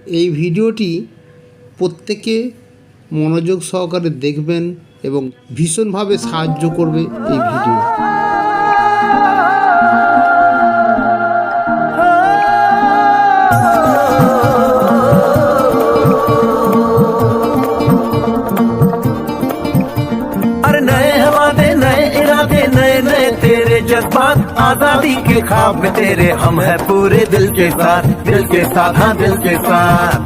এই ভিডিওটি প্রত্যেকে মনোযোগ সহকারে দেখবেন এবং ভীষণভাবে সাহায্য করবে এই ভিডিও। जज्बात आजादी के ख्वाब में तेरे हम है पूरे दिल के साथ हाँ दिल के साथ।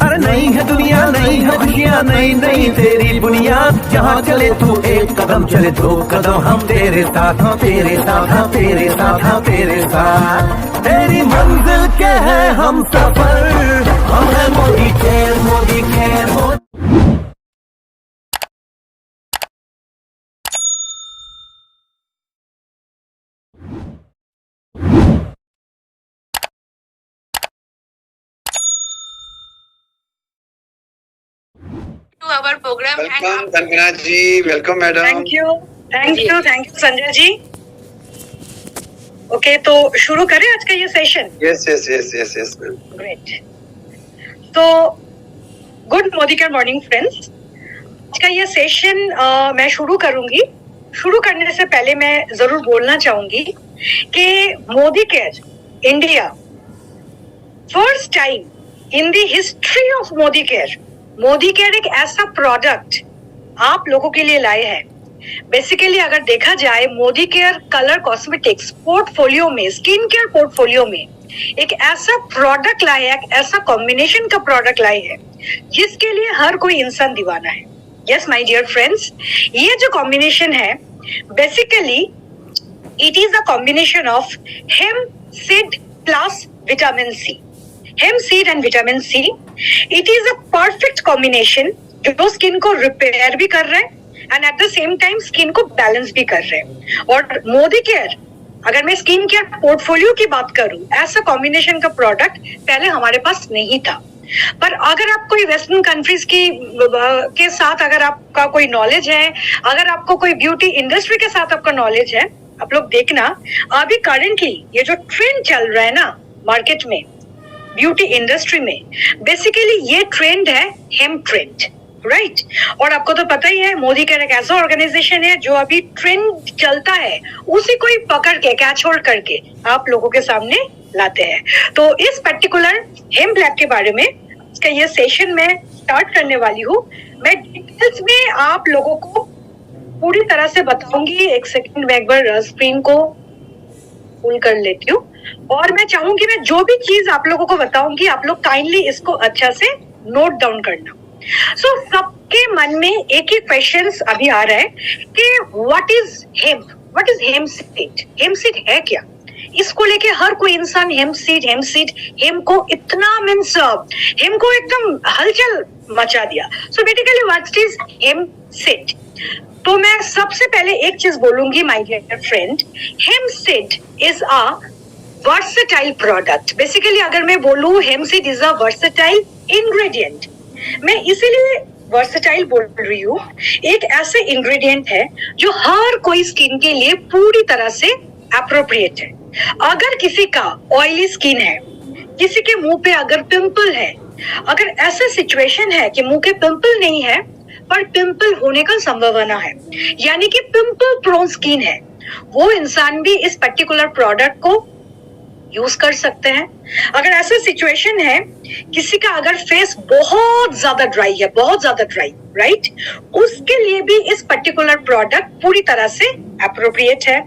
अरे नहीं है दुनिया नहीं है खुशियाँ नहीं नहीं तेरी बुनियाद, जहाँ चले तू एक कदम चले दो कदम हम तेरे साथ हाँ तेरे साथ हाँ तेरे साथ हाँ तेरे साथ। तेरी मंजिल के है हम सफर, हम है मोदी खैर to our program. Welcome, Tanvina ji. Welcome, madam. Thank you, Sanjay ji. Okay, तो शुरू करें आज का ये सेशन. Yes, ma'am. Great. तो good Modicare morning friends. आज का ये सेशन मैं शुरू करूंगी. शुरू करने से पहले मैं जरूर बोलना चाहूंगी कि Modi care India first time in the history of Modi care एक ऐसा प्रोडक्ट आप लोगों के लिए लाए हैं. बेसिकली अगर देखा जाए Modi care colour cosmetics portfolio में, स्किन केयर पोर्टफोलियो में एक ऐसा प्रोडक्ट लाए है, एक ऐसा कॉम्बिनेशन का प्रोडक्ट लाए है जिसके लिए हर कोई इंसान दीवाना है. यस माय डियर फ्रेंड्स, ये जो कॉम्बिनेशन है basically it is a combination of hemp seed plus vitamin C. Hemp seed and vitamin C, it is a perfect combination जो स्किन को रिपेयर भी कर रहे हैं and at the same time skin को बैलेंस भी कर रहे हैं. और मोदी केयर, अगर मैं स्किन केयर पोर्टफोलियो की बात करूं, ऐसा कॉम्बिनेशन का प्रोडक्ट पहले हमारे पास नहीं था. पर अगर आप कोई वेस्टर्न कंट्रीज की के साथ अगर आपका कोई नॉलेज है, अगर आपको कोई ब्यूटी इंडस्ट्री के साथ आपका नॉलेज है, आप लोग देखना अभी करेंटली ये जो ट्रेंड चल रहा है ना मार्केट में ब्यूटी इंडस्ट्री में, बेसिकली ये ट्रेंड है हेम ट्रेंड, राइट. और आपको तो पता ही है मोदी केयर एक ऐसा ऑर्गेनाइजेशन है जो अभी ट्रेंड चलता है उसी को ही पकड़ के कैच होल्ड करके आप लोगों के सामने लाते हैं. तो इस पर्टिकुलर हेम ब्लैक के बारे में इसका ये सेशन मैं स्टार्ट करने वाली हूँ. मैं डिटेल्स में आप लोगों को पूरी तरह से बताऊंगी. एक सेकंड में एक बार स्क्रीन को फुल कर लेती हूँ और मैं चाहूंगी मैं जो भी चीज आप लोगों को बताऊंगी आप लोग काइंडली इसको अच्छा से नोट डाउन करना. सो सबके मन में एक ही क्वेश्चन अभी आ रहा है कि what is hemp seed. Hemp seed है क्या? इसको लेके हर कोई इंसान हेम सीड को इतना मीन्स हेम को एकदम हलचल मचा दिया. So basically what is hemp seed? तो मैं सबसे पहले एक चीज बोलूंगी my dear friend, hemp seed is a versatile product. Basically अगर मैं बोलूं hemp seed is a versatile ingredient. मैं इसीलिए वर्सेटाइल बोल रही हूँ. एक ऐसे इंग्रेडिएंट है जो हर कोई स्किन के लिए पूरी तरह से अप्रोप्रिएट है. अगर किसी का ऑयली स्किन है, किसी के मुंह पे अगर पिंपल है, अगर ऐसा सिचुएशन है कि मुंह के पिंपल नहीं है पर पिंपल होने का संभावना है, यानी कि पिंपल प्रोन स्किन है, वो इंसान भी इस पर्टिकुलर प्रोडक्ट को यूज कर सकते हैं. अगर ऐसा सिचुएशन है किसी का अगर फेस बहुत ज्यादा ड्राई है, राइट, उसके लिए भी इस पर्टिकुलर प्रोडक्ट पूरी तरह से अप्रोप्रिएट है.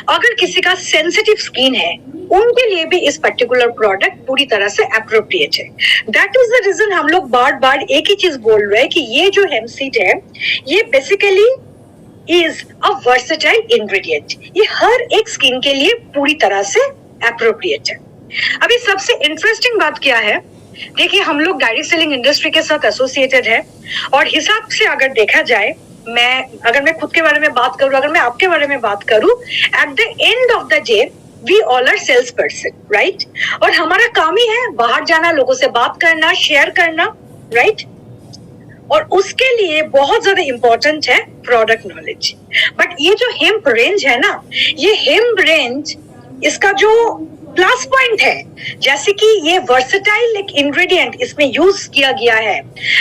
अगर किसी का सेंसिटिव स्किन है उनके लिए भी इस पर्टिकुलर प्रोडक्ट पूरी तरह से अप्रोप्रिएट है. दैट इज द रीजन हम लोग बार बार एक ही चीज बोल रहे हैं कि ये जो हेम सीड है ये basically is a versatile ingredient. ये हर एक स्किन के लिए पूरी तरह से अप्रोप्रिएट है. अभी सबसे इंटरेस्टिंग बात क्या है, देखिए हम लोग डायरेक्ट सेलिंग इंडस्ट्री के साथ एसोसिएटेड है और हिसाब से अगर देखा जाए, अगर मैं खुद के बारे में बात करूं, अगर मैं आपके बारे में बात करूं, at the end of the day we all are sales person, right. और हमारा काम ही है बाहर जाना, लोगों से बात करना, शेयर करना, राइट. और उसके लिए बहुत ज्यादा इंपॉर्टेंट है प्रोडक्ट नॉलेज. बट ये जो हेम्प रेंज है ना, ये हेम्प रेंज इसका जो प्लस पॉइंट है, जैसे कि ये वर्सेटाइल एक इंग्रेडिएंट इसमें यूज किया गया है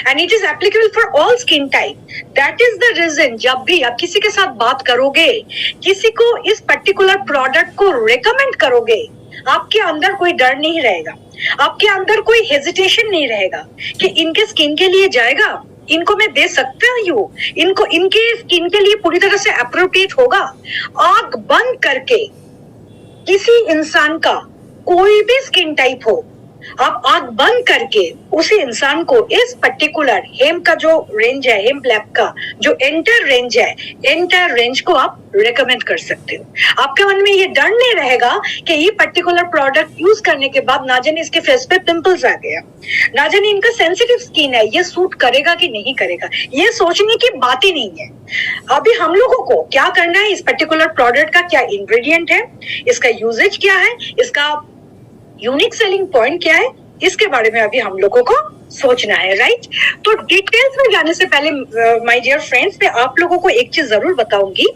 and it is applicable for all skin type. That is the reason जब भी आप किसी के साथ बात करोगे, किसी को इस पर्टिकुलर प्रोडक्ट को रेकमेंड करोगे, आपके अंदर कोई डर नहीं रहेगा, आपके अंदर कोई हेजिटेशन नहीं रहेगा कि इनके स्किन के लिए जाएगा, इनको मैं दे सकता हूँ, इनको इनके स्किन के लिए पूरी तरह से अप्रोप्रिएट होगा। आंख बंद करके किसी इंसान का कोई भी स्किन टाइप हो, आप आंख बंद करके उसी इंसान को इस पर्टिकुलर हेम का जो रेंज है, हेम लैब का जो एंटर रेंज है, एंटर रेंज को आप रेकमेंड कर सकते हो। आपके मन में ये डर नहीं रहेगा कि ये पर्टिकुलर प्रोडक्ट यूज करने के बाद ना जाने इसके फेस पे पिंपल्स आ गया, ना जाने इनका सेंसिटिव स्किन है, ये सूट करेगा कि नहीं करेगा, ये सोचने की बात ही नहीं है। अभी हम लोगों को क्या करना है, इस पर्टिकुलर प्रोडक्ट का क्या इंग्रेडिएंट है, इसका यूजेज क्या है, इसका यूनिक सेलिंग पॉइंट क्या है, इसके बारे में अभी हम लोगों को सोचना है, राइट। तो डिटेल्स में जाने से पहले माय डियर फ्रेंड्स, मैं आप लोगों को एक चीज जरूर बताऊंगी।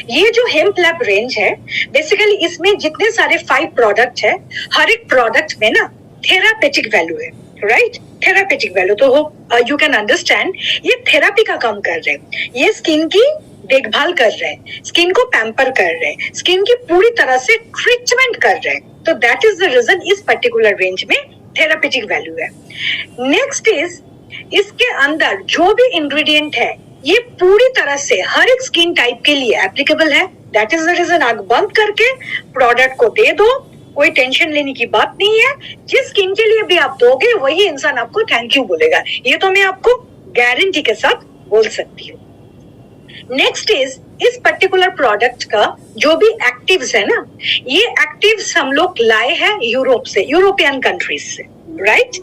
ये जो हेम्प लैब रेंज है, बेसिकली इसमें जितने सारे 5 प्रोडक्ट है, हर एक प्रोडक्ट में ना थेरापेटिक वैल्यू है, राइट। थेरापेटिक वैल्यू तो यू कैन अंडरस्टैंड, ये थेरापी का काम कर रहे हैं, ये स्किन की देखभाल कर रहे हैं, स्किन को पैम्पर कर रहे हैं, स्किन की पूरी तरह से ट्रीटमेंट कर रहे हैं। तो दैट इज द रीजन इस पर्टिकुलर रेंज में थेरापेटिक वैल्यू है। नेक्स्ट इज, इसके अंदर जो भी इंग्रेडिएंट है ये पूरी तरह से हर एक स्किन टाइप के लिए एप्लीकेबल है। दैट इज द रीजन आंख बंद करके प्रोडक्ट को दे दो, कोई टेंशन लेने की बात नहीं है। जिस स्किन के लिए भी आप दोगे वही इंसान आपको थैंक यू बोलेगा, ये तो मैं आपको गारंटी के साथ बोल सकती हूँ। नेक्स्ट इज, इस पर्टिकुलर प्रोडक्ट का जो भी एक्टिव्स है ना, ये एक्टिव्स हम लोग लाए हैं यूरोप से, यूरोपियन कंट्रीज से, राइट।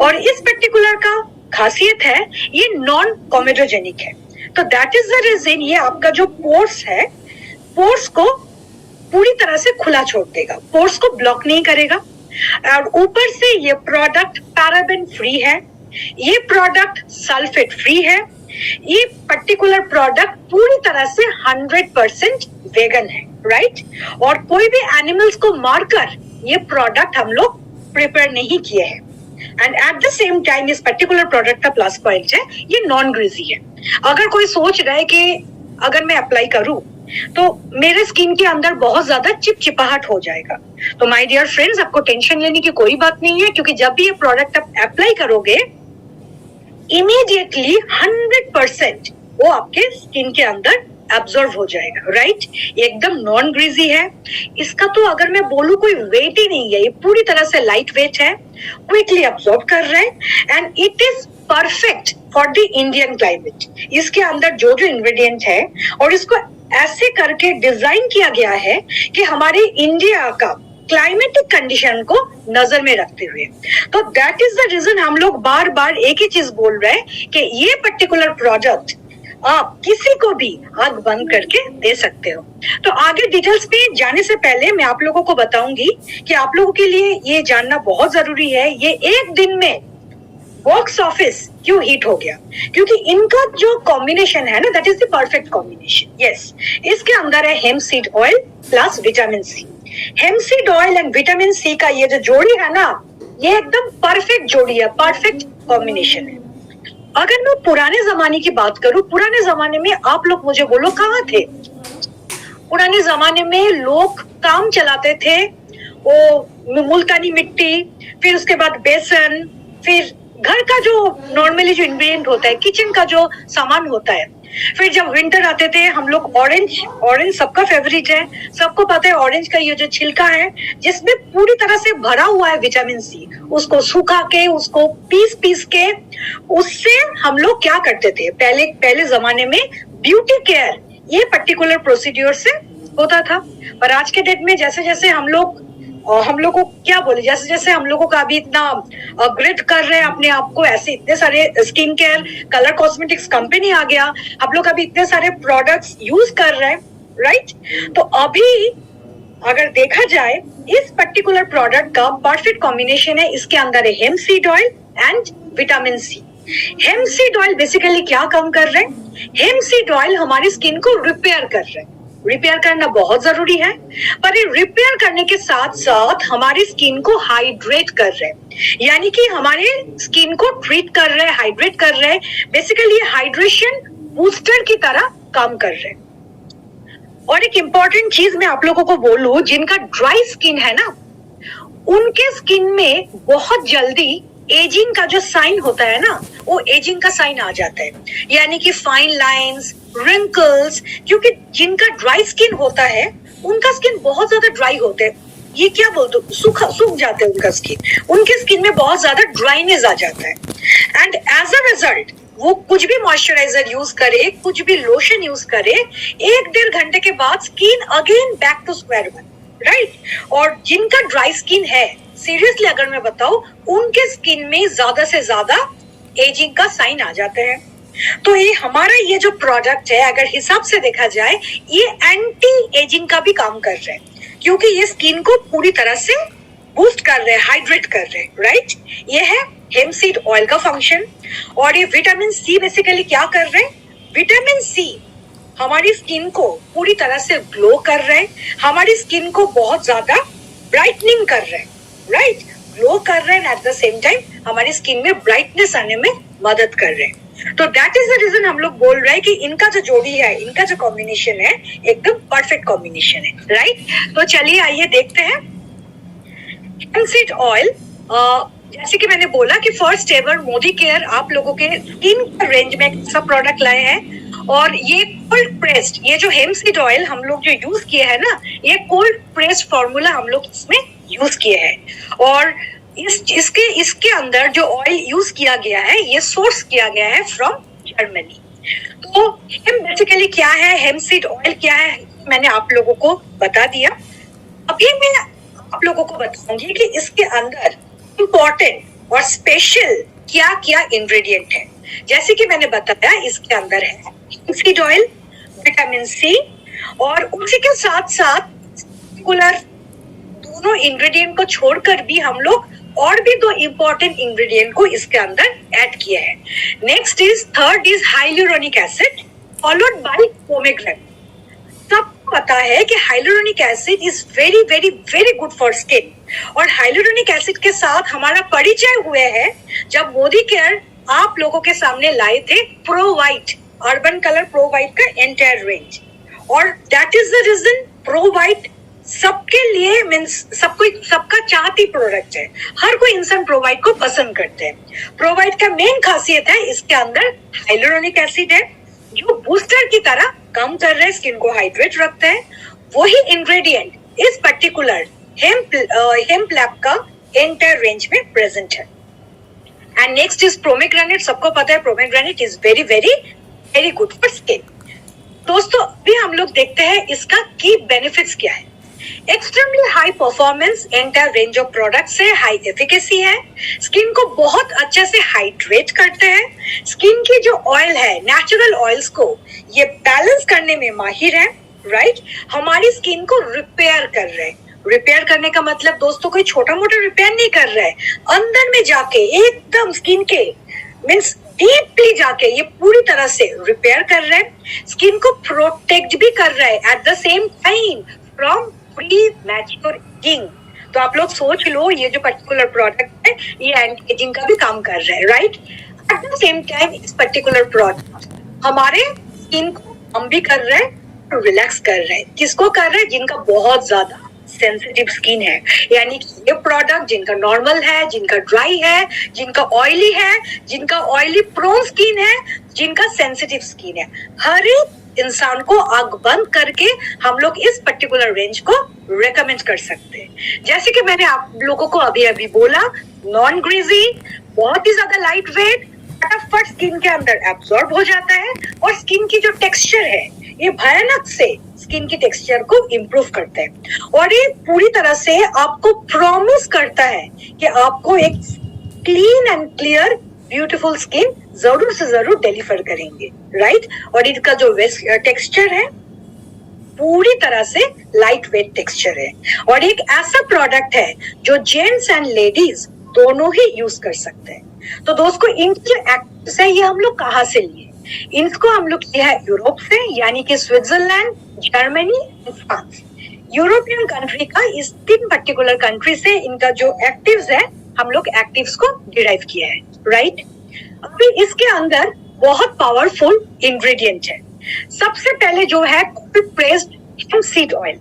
और इस पर्टिकुलर का खासियत है ये नॉन कॉमेडोजेनिक है। तो दैट इज द रीजन ये आपका जो पोर्स है, पोर्स को पूरी तरह से खुला छोड़ देगा, पोर्स को ब्लॉक नहीं करेगा। और ऊपर से ये प्रोडक्ट पैराबेन फ्री है, ये प्रोडक्ट सल्फेट फ्री है, ये पर्टिकुलर प्रोडक्ट पूरी तरह से 100% वेगन है, राइट। और कोई भी एनिमल्स को मारकर ये प्रोडक्ट हम लोग प्रिपेयर नहीं किए हैं। And at the same time इस पर्टिकुलर प्रोडक्ट का प्लस पॉइंट है ये नॉन ग्रीजी है। अगर कोई सोच रहा है कि अगर मैं अप्लाई करूं तो मेरे स्किन के अंदर बहुत ज्यादा चिपचिपाहट हो जाएगा, तो माय डियर फ्रेंड्स आपको टेंशन लेने की कोई बात नहीं है, क्योंकि जब भी ये प्रोडक्ट आप अप्लाई करोगे इमीडिएटली 100% वो आपके स्किन के अंदर एब्जॉर्ब हो जाएगा, राइट। एकदम नॉन ग्रीजी है। इसका तो अगर मैं बोलूं कोई वेट ही नहीं है, ये पूरी तरह से लाइट वेट है, क्विकली एब्जॉर्ब कर रहा है and it is perfect for the Indian climate. इसके अंदर जो जो इंग्रेडिएंट है और इसको ऐसे करके डिजाइन किया गया है कि हमारे इंडिया का क्लाइमेटिक कंडीशन को नजर में रखते हुए। तो दैट इज द रीजन हम लोग बार बार एक ही चीज बोल रहे हैं कि ये पर्टिकुलर प्रोडक्ट आप किसी को भी आंख बंद करके दे सकते हो। तो आगे डिटेल्स में जाने से पहले मैं आप लोगों को बताऊंगी कि आप लोगों के लिए ये जानना बहुत जरूरी है, ये एक दिन में बॉक्स ऑफिस क्यों हिट हो गया, क्योंकि इनका जो कॉम्बिनेशन है ना, that is the perfect combination. Yes, इसके अंदर है hemp seed oil plus vitamin C. Hemp seed oil and vitamin C का ये जो जोड़ी है ना, ये एकदम परफेक्ट जोड़ी है, परफेक्ट कॉम्बिनेशन है। अगर मैं पुराने जमाने की बात करूं, पुराने जमाने में आप लोग मुझे बोलो कहाँ थे? पुराने जमाने में लोग काम चलाते थे, वो मुल्तानी मिट्टी, फिर उसके बाद बेसन, फिर घर का जो नॉर्मली जो इंग्रेडिएंट होता है, किचन का जो सामान होता है। फिर जब विंटर आते थे हम लोग ऑरेंज सबका फेवरेट है, सबको पता है ऑरेंज का ये जो छिलका है जिसमें पूरी तरह से भरा हुआ है विटामिन सी, उसको सुखा के, उसको पीस के, उससे हम लोग क्या करते थे पहले जमाने में ब्यूटी केयर ये पर्टिकुलर प्रोसीड्योर से होता था। पर आज के डेट में जैसे जैसे हम लोग को क्या बोले, जैसे जैसे हम लोगों का अभी इतना अपग्रेड कर रहे हैं अपने आप को, ऐसे इतने सारे skin care colour cosmetics company आ गया, हम लोग अभी इतने सारे प्रोडक्ट्स यूज कर रहे हैं, राइट। तो अभी अगर देखा जाए इस पर्टिकुलर प्रोडक्ट का परफेक्ट कॉम्बिनेशन है, इसके अंदर है hemp seed oil and vitamin C. Hemp seed oil basically क्या काम कर रहे हैं? हेम्प सीड ऑयल हमारी स्किन को रिपेयर कर रहे हैं, रिपेयर करना बहुत जरूरी है, पर ये रिपेयर करने के साथ साथ हमारी स्किन को हाइड्रेट कर रहे हैं, यानी कि हमारे स्किन को ट्रीट कर रहे हैं, हाइड्रेट कर रहे हैं। बेसिकली ये हाइड्रेशन बूस्टर की तरह काम कर रहे हैं। और एक इंपॉर्टेंट चीज मैं आप लोगों को बोलूं, जिनका ड्राई स्किन है ना, उनके स्किन में बहुत जल्दी एजिंग का जो साइन होता है ना, वो एजिंग का साइन आ जाता है, यानी कि फाइन लाइंस, रिंकल्स, क्योंकि जिनका ड्राई स्किन होता है उनका स्किन बहुत ज्यादा ड्राई होते हैं, ये क्या बोलते हो, सूख जाते हैं उनका स्किन, उनके स्किन में बहुत ज्यादा ड्राइनेस आ जाता है। एंड एज अ रिजल्ट वो कुछ भी मॉइस्चराइजर यूज करे, कुछ भी लोशन यूज करे, 1-1.5 घंटे के बाद skin again back to square one, right. और जिनका ड्राई स्किन है, सीरियसली अगर मैं बताऊं, उनके स्किन में ज्यादा से ज्यादा एजिंग का साइन आ जाते हैं। तो ये हमारा ये जो प्रोडक्ट है, अगर हिसाब से देखा जाए, ये एंटी एजिंग का भी काम कर रहे हैं, क्योंकि ये स्किन को पूरी तरह से बूस्ट कर रहे हैं, हाइड्रेट कर रहे हैं, राइट। ये है हेम्प सीड ऑयल का फंक्शन। और ये विटामिन सी बेसिकली क्या कर रहे हैं, विटामिन सी हमारी स्किन को पूरी तरह से ग्लो कर रहे हैं, हमारी स्किन को बहुत ज्यादा ब्राइटनिंग कर रहे हैं, राइट, ग्लो कर रहे हैं, एट द सेम टाइम हमारी स्किन में ब्राइटनेस आने में मदद कर रहे हैं। तो दैट इज द रीजन हम लोग बोल रहे हैं कि इनका जो जोड़ी है, इनका जो कॉम्बिनेशन है, एकदम परफेक्ट कॉम्बिनेशन है, राइट। तो चलिए आइए देखते हैं हेम्प सीड ऑयल। जैसे कि मैंने बोला कि फर्स्ट एवर मोदी केयर आप लोगों के स्किन रेंज में सब प्रोडक्ट लाए हैं। और ये कोल्ड प्रेस्ड, ये जो हेम्प सीड ऑयल हम लोग जो यूज किए हैं ना, ये कोल्ड प्रेस्ड फॉर्मूला हम लोग इसमें यूज किए हैं। और इसके अंदर जो ऑयल यूज किया गया है, ये सोर्स किया गया है फ्रॉम जर्मनी। तो हेम्प बेसिकली क्या है, हेम्प सीड ऑयल क्या है, मैंने आप लोगों को बता दिया। अभी मैं आप लोगों को बताऊंगी कि इसके अंदर इम्पोर्टेंट और स्पेशल क्या क्या इंग्रेडिएंट है। जैसे कि मैंने बताया, इसके अंदर है hemp seed oil, vitamin C, और उसी के साथ साथ दोनों इंग्रेडिएंट को छोड़कर भी हम लोग और भी 2 इंपॉर्टेंट इंग्रेडिएंट को इसके अंदर ऐड किया है। Next is, third is hyaluronic acid, followed by pomegranate. सबको पता है कि hyaluronic acid is very very very good for skin. और हाइलुरोनिक एसिड के साथ हमारा परिचय हुए है जब मोदी केयर आप लोगों के सामने लाए थे pro white, urban colour pro white का एंटायर रेंज। और that is the reason pro white सबके लिए मीन्स सबका चाहती प्रोडक्ट है, हर कोई इंसान प्रोवाइड को पसंद करते हैं। प्रोवाइड का मेन खासियत है, इसके अंदर हाइलुरोनिक एसिड है जो बूस्टर की तरह काम कर रहे हैं, स्किन को हाइड्रेट रखते हैं। वही इंग्रेडिएंट इस पर्टिकुलर हेम्प लैब का एंटायर रेंज में प्रेजेंट है। And next is pomegranate. सबको पता है pomegranate is very very very good for skin. दोस्तों अभी हम लोग देखते हैं इसका की बेनिफिट्स क्या है। Extremely high performance, entire range of products है, हाई एफिकेसी है, स्किन को बहुत अच्छे से हाइड्रेट करते हैं। स्किन की जो ऑयल है, नेचुरल ऑयल्स को ये बैलेंस करने में माहिर है, राइट। हमारी स्किन को रिपेयर कर रहे हैं। रिपेयर करने का मतलब दोस्तों कोई छोटा मोटा रिपेयर नहीं कर रहे हैं, अंदर में जाके एकदम स्किन के मीन्स डीपली जाके ये पूरी तरह से रिपेयर कर रहे हैं। स्किन को प्रोटेक्ट भी कर रहे हैं eight the same time from pre mature ageing. तो आप लोग सोच लो, ये जो पर्टिकुलर प्रोडक्ट है ये एंटी एजिंग का भी काम कर रहा है, right. Eight the same time इस पर्टिकुलर प्रोडक्ट हमारे स्किन को हम भी कर रहे हैं, रिलैक्स कर रहे हैं। किसको कर रहे हैं? जिनका बहुत ज्यादा सेंसिटिव स्किन है, यानी कि ये प्रोडक्ट जिनका नॉर्मल है, जिनका ड्राई है, जिनका ऑयली है, जिनका ऑयली प्रोन स्किन है, जिनका सेंसिटिव स्किन है, हर एक इंसान को आंख बंद करके हम लोग इस पर्टिकुलर रेंज को रेकमेंड कर सकते हैं। जैसे कि मैंने आप लोगों को अभी अभी बोला, नॉन ग्रीजी, बहुत ही ज्यादा लाइट वेट, फटाफट स्किन के अंदर एब्सॉर्ब हो जाता है, और स्किन की जो टेक्सचर है ये भयानक से स्किन की टेक्सचर को इम्प्रूव करता है। और ये पूरी तरह से आपको प्रॉमिस करता है कि आपको एक clean and clear beautiful skin जरूर से जरूर डिलीवर करेंगे, राइट। और इनका जो टेक्सचर है पूरी तरह से लाइट वेट टेक्सचर है, और एक ऐसा प्रोडक्ट है जो जेंट्स एंड लेडीज दोनों ही यूज कर सकते हैं। तो दोस्तों इनकी एक्ट से ये हम लोग कहाँ से लिए? इनको हम लोग किया है यूरोप से, यानी कि Switzerland, Germany, France. European country का इस 3 पर्टिकुलर कंट्री से इनका जो एक्टिव्स है, हम लोग एक्टिव्स को डिराइव किया है, राइट। अभी इसके अंदर बहुत पावरफुल इंग्रेडिएंट है। सबसे पहले जो है cold pressed hemp seed oil.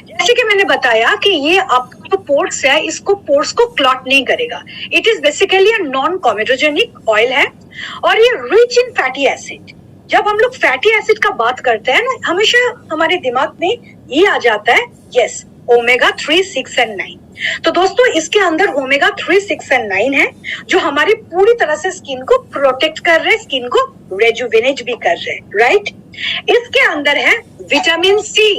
जैसे कि मैंने बताया कि ये आपका जो पोर्स है, इसको पोर्स को क्लॉट नहीं करेगा। It is basically a non comedogenic oil है और ये रिच इन फैटी एसिड। जब हम लोग फैटी एसिड का बात करते हैं ना, हमेशा हमारे दिमाग में ये आ जाता है, यस, ओमेगा 3, 6 एंड 9। तो दोस्तों इसके अंदर ओमेगा 3, 6 एंड 9 है, जो हमारी पूरी तरह से स्किन को प्रोटेक्ट कर रहे हैं, स्किन को रेजुवेनेट भी कर रहे हैं, राइट। इसके अंदर है vitamin C.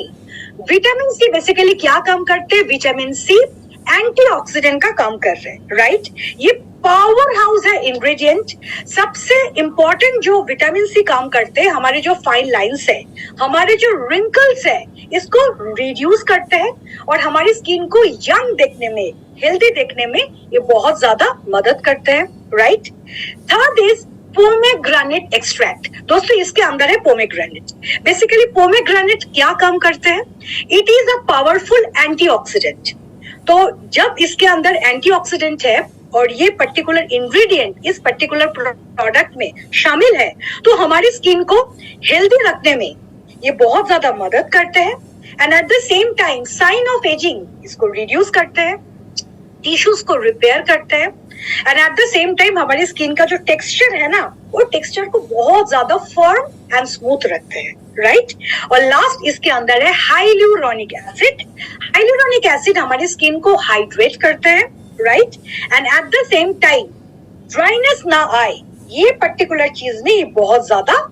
Vitamin C basically क्या काम करते हैं? विटामिन सी एंटीऑक्सीडेंट का काम कर रहे हैं, राइट। ये पावर हाउस है इंग्रेडिएंट। सबसे इंपॉर्टेंट जो विटामिन सी काम करते हैं, हमारे जो फाइन लाइंस है, हमारे जो रिंकल्स है, इसको रिड्यूस करते हैं और हमारी स्किन को यंग देखने में, हेल्दी देखने में ये बहुत ज्यादा मदद करते हैं, right. Third is pomegranate extract. दोस्तों इसके अंदर है पोमेग्रेनेट। बेसिकली पोमेग्रेनेट क्या काम करते हैं? It is a powerful antioxidant. तो जब इसके अंदर एंटीऑक्सीडेंट है और ये पर्टिकुलर इंग्रेडिएंट इस पर्टिकुलर प्रोडक्ट में शामिल है, तो हमारी स्किन को हेल्दी रखने में ये बहुत ज्यादा मदद करते हैं। And at the same time sign of ageing इसको रिड्यूस करते हैं, टिश्यूज को रिपेयर करते हैं and at the same time हमारी स्किन का जो टेक्सचर है ना, वो टेक्सचर को बहुत ज्यादा फर्म एंड स्मूथ रखते हैं, राइट। और लास्ट इसके अंदर है हाइलुरोनिक एसिड। हाइलुरोनिक एसिड हमारी स्किन को हाइड्रेट करते हैं, right. And at the same time dryness ना आए, ये पर्टिकुलर चीज में ये बहुत ज्यादा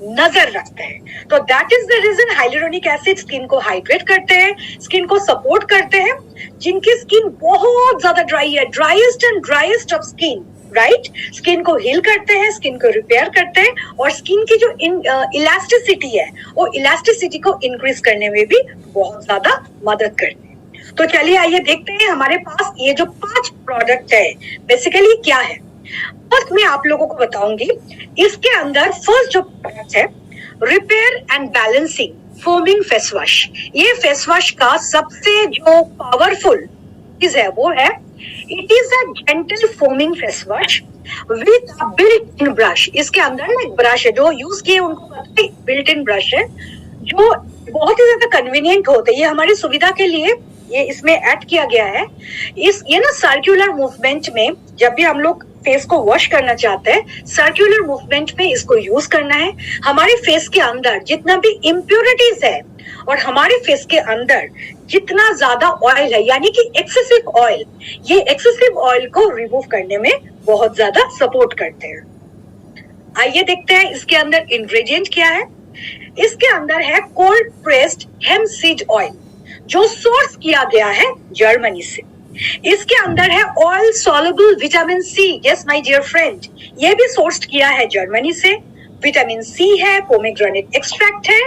नजर रखते हैं। तो that is the reason hyaluronic acid skin को हाइड्रेट करते हैं, स्किन को सपोर्ट करते हैं। जिनकी स्किन बहुत ज्यादा ड्राई है, driest and driest of skin, right, skin को हील करते हैं, स्किन को रिपेयर करते हैं और स्किन की जो इलास्टिसिटी है, वो इलास्टिसिटी को इंक्रीज करने में भी बहुत ज्यादा मदद करते हैं। तो चलिए आइए देखते हैं हमारे पास ये जो 5 प्रोडक्ट है बेसिकली क्या है। फर्स्ट मैं आप लोगों को बताऊंगी, इसके अंदर फर्स्ट जो प्रोडक्ट है repair and balancing foaming face wash. ये फेस वॉश का सबसे जो पावरफुल चीज है वो है, it is a gentle foaming face wash with a built in brush. इसके अंदर ना एक ब्रश है, जो यूज किए उनको पता है बिल्ट इन ब्रश है, जो बहुत ही ज्यादा कन्वीनियंट होते हैं। ये हमारी सुविधा के लिए ये इसमें ऐड किया गया है। ये ना सर्कुलर मूवमेंट में जब भी हम लोग फेस को वॉश करना चाहते हैं, सर्कुलर मूवमेंट में इसको यूज करना है। हमारे फेस के अंदर जितना भी इम्प्योरिटीज है और हमारे फेस के अंदर जितना ज्यादा ऑयल है, यानी कि एक्सेसिव ऑयल, ये एक्सेसिव ऑयल को रिमूव करने में बहुत ज्यादा सपोर्ट करते हैं। आइए देखते हैं इसके अंदर इंग्रेडिएंट क्या है। इसके अंदर है cold pressed hemp seed oil, जो सोर्स किया गया है जर्मनी से। इसके अंदर है oil soluble vitamin C. Yes my dear friend, ये भी सोर्स किया है जर्मनी से। विटामिन सी है, पोमेग्रेनेट एक्सट्रैक्ट है,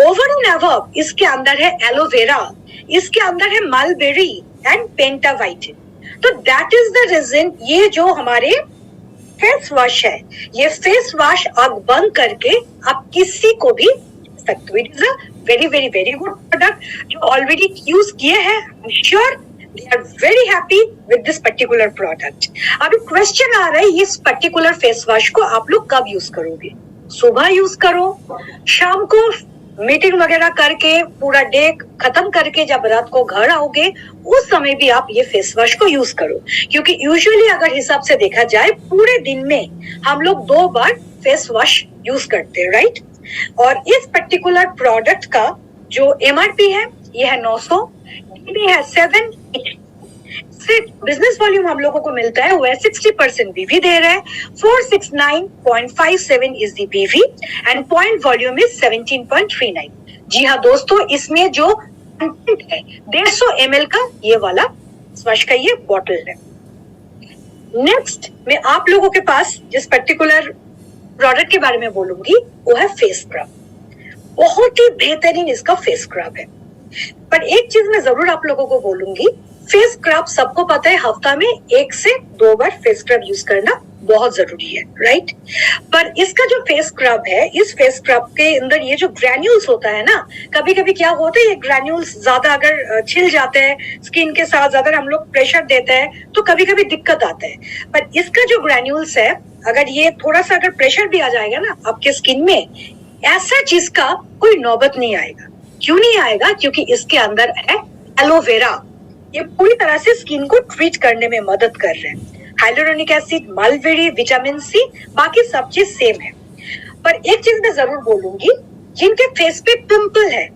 ओवर एंड अबव इसके अंदर है एलोवेरा, इसके अंदर है मलबेरी एंड पेंटावाइटिन। तो दैट इज द रीजन ये जो हमारे फेस वॉश है, ये फेस वॉश आग बंद करके आप किसी को भी सकते हो। It is a very very very good product जो ऑलरेडी यूज किए हैं। I am sure they are very happy with this particular product. अभी क्वेश्चन आ रहा है, इस पर्टिकुलर फेस वॉश को आप लोग कब यूज करोगे? सुबह यूज करो, शाम को मीटिंग वगैरह करके पूरा डे खत्म करके जब रात को घर आओगे उस समय भी आप ये फेस वॉश को यूज करो, क्योंकि यूजुअली अगर हिसाब से देखा जाए पूरे दिन में हम लोग 2 बार फेस वॉश यूज करते हैं, राइट। और इस पर्टिकुलर प्रोडक्ट का जो MRP है ये है 900, DB है 7। बिजनेस वॉल्यूम हम लोगों को मिलता है वो है 60% BV दे रहा है। 469.57 is the BV and point volume is 17.39। जी हाँ दोस्तों, इसमें जो कंटेंट है 150 ml का ये वाला स्पॉश का ये बॉटल है। नेक्स्ट मैं आप लोगों के पास जिस पर्टिकुलर प्रोडक्ट के बारे में बोलूंगी वो है फेस स्क्रब। बहुत ही बेहतरीन इसका फेस स्क्रब है, पर एक चीज मैं जरूर आप लोगों को बोलूंगी, फेस स्क्रब सबको पता है हफ्ता में 1 से 2 बार फेस स्क्रब यूज करना बहुत जरूरी है, राइट। पर इसका जो फेस स्क्रब है, इस फेस स्क्रब के अंदर ये जो ग्रैन्यूल्स होता है ना, कभी कभी क्या होता है, ये ग्रैन्यूल्स ज्यादा अगर छिल जाते हैं स्किन के साथ, ज्यादा हम लोग प्रेशर देते हैं तो कभी कभी दिक्कत आता है। पर इसका जो ग्रैन्यूल्स है, अगर ये थोड़ा सा अगर प्रेशर भी आ जाएगा ना आपके स्किन में, ऐसा चीज का कोई नौबत नहीं आएगा। क्यों नहीं आएगा? क्योंकि इसके अंदर है एलोवेरा। ये पूरी तरह से स्किन को ट्रीट करने में मदद कर रहे हैं। Hyaluronic acid, mulberry, vitamin C, बाकी सब चीज सेम है। पर एक चीज मैं जरूर बोलूंगी, जिनके फेस पे पिंपल है,